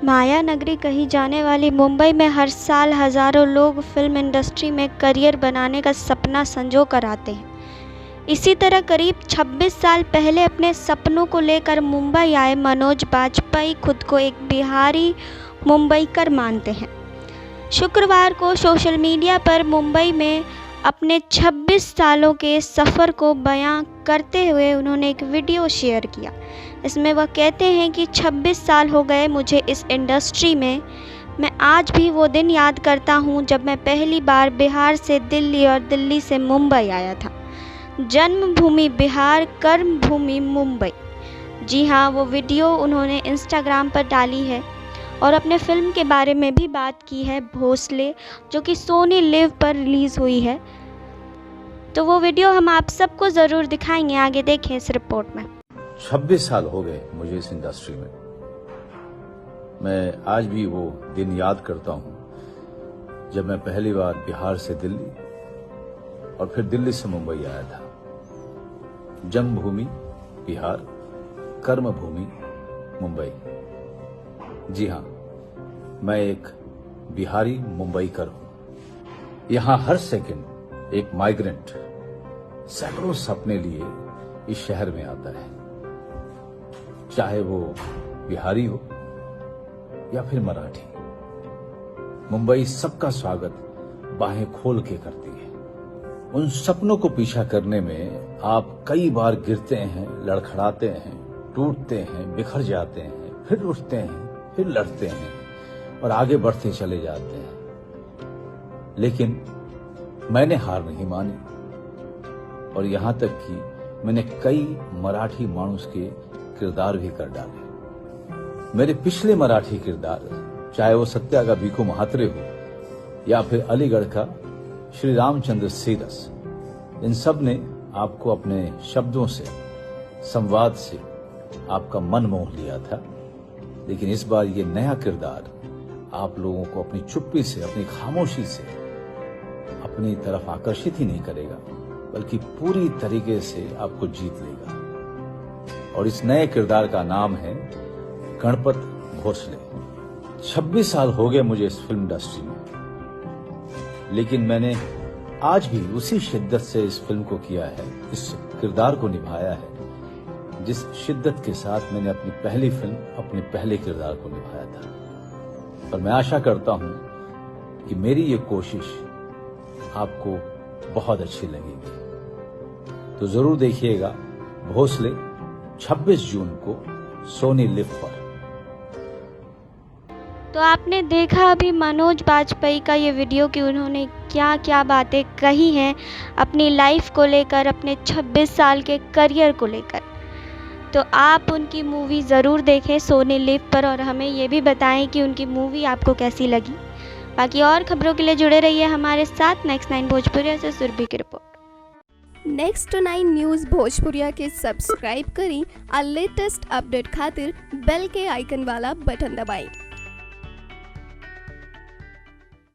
माया नगरी कही जाने वाली मुंबई में हर साल हज़ारों लोग फिल्म इंडस्ट्री में करियर बनाने का सपना संजो कर आते हैं। इसी तरह करीब 26 साल पहले अपने सपनों को लेकर मुंबई आए मनोज बाजपेयी खुद को एक बिहारी मुंबईकर मानते हैं। शुक्रवार को सोशल मीडिया पर मुंबई में अपने 26 सालों के सफ़र को बयां करते हुए उन्होंने एक वीडियो शेयर किया। इसमें वह कहते हैं कि 26 साल हो गए मुझे इस इंडस्ट्री में। मैं आज भी वो दिन याद करता हूँ जब मैं पहली बार बिहार से दिल्ली और दिल्ली से मुंबई आया था। जन्मभूमि बिहार, कर्मभूमि मुंबई। जी हाँ, वो वीडियो उन्होंने इंस्टाग्राम पर डाली है और अपने फिल्म के बारे में भी बात की है, भोसले, जो कि सोनी लिव पर रिलीज़ हुई है। तो वो वीडियो हम आप सबको ज़रूर दिखाएंगे, आगे देखें इस रिपोर्ट में। 26 साल हो गए मुझे इस इंडस्ट्री में। मैं आज भी वो दिन याद करता हूं जब मैं पहली बार बिहार से दिल्ली और फिर दिल्ली से मुंबई आया था। जन्मभूमि बिहार, कर्मभूमि मुंबई। जी हाँ, मैं एक बिहारी मुंबईकर हूं। यहां हर सेकंड एक माइग्रेंट सैकड़ों सपने लिए इस शहर में आता है, चाहे वो बिहारी हो या फिर मराठी। मुंबई सबका स्वागत बाहें खोल के करती है। उन सपनों को पीछा करने में आप कई बार गिरते हैं, लड़खड़ाते हैं, टूटते हैं, बिखर जाते हैं, फिर उठते हैं, फिर लड़ते हैं और आगे बढ़ते चले जाते हैं। लेकिन मैंने हार नहीं मानी और यहां तक कि मैंने कई मराठी मानुस के किरदार भी कर डाले। मेरे पिछले मराठी किरदार, चाहे वो सत्या का भिकू महात्रे हो या फिर अलीगढ़ का श्री रामचंद्र सीरस, इन सब ने आपको अपने शब्दों से, संवाद से आपका मन मोह लिया था। लेकिन इस बार ये नया किरदार आप लोगों को अपनी चुप्पी से, अपनी खामोशी से अपनी तरफ आकर्षित ही नहीं करेगा, बल्कि पूरी तरीके से आपको जीत लेगा। और इस नए किरदार का नाम है गणपत भोसले। 26 साल हो गए मुझे इस फिल्म इंडस्ट्री में, लेकिन मैंने आज भी उसी शिद्दत से इस फिल्म को किया है, इस किरदार को निभाया है जिस शिद्दत के साथ मैंने अपनी पहली फिल्म, अपने पहले किरदार को निभाया था। और मैं आशा करता हूं कि मेरी ये कोशिश आपको बहुत अच्छी लगेगी। तो जरूर देखिएगा भोसले 26 जून को सोनी लिव पर। तो आपने देखा अभी मनोज बाजपेयी का ये वीडियो कि उन्होंने क्या क्या बातें कही हैं अपनी लाइफ को लेकर, अपने 26 साल के करियर को लेकर। तो आप उनकी मूवी ज़रूर देखें सोनी लिव पर और हमें ये भी बताएं कि उनकी मूवी आपको कैसी लगी। बाकी और खबरों के लिए जुड़े रहिए हमारे साथ। नेक्स्ट 9 भोजपुरिया से सुरभि की रिपोर्ट। नेक्स्ट 9 न्यूज़ भोजपुरिया के सब्सक्राइब करी और लेटेस्ट अपडेट खातिर बेल के आइकन वाला बटन दबाएं।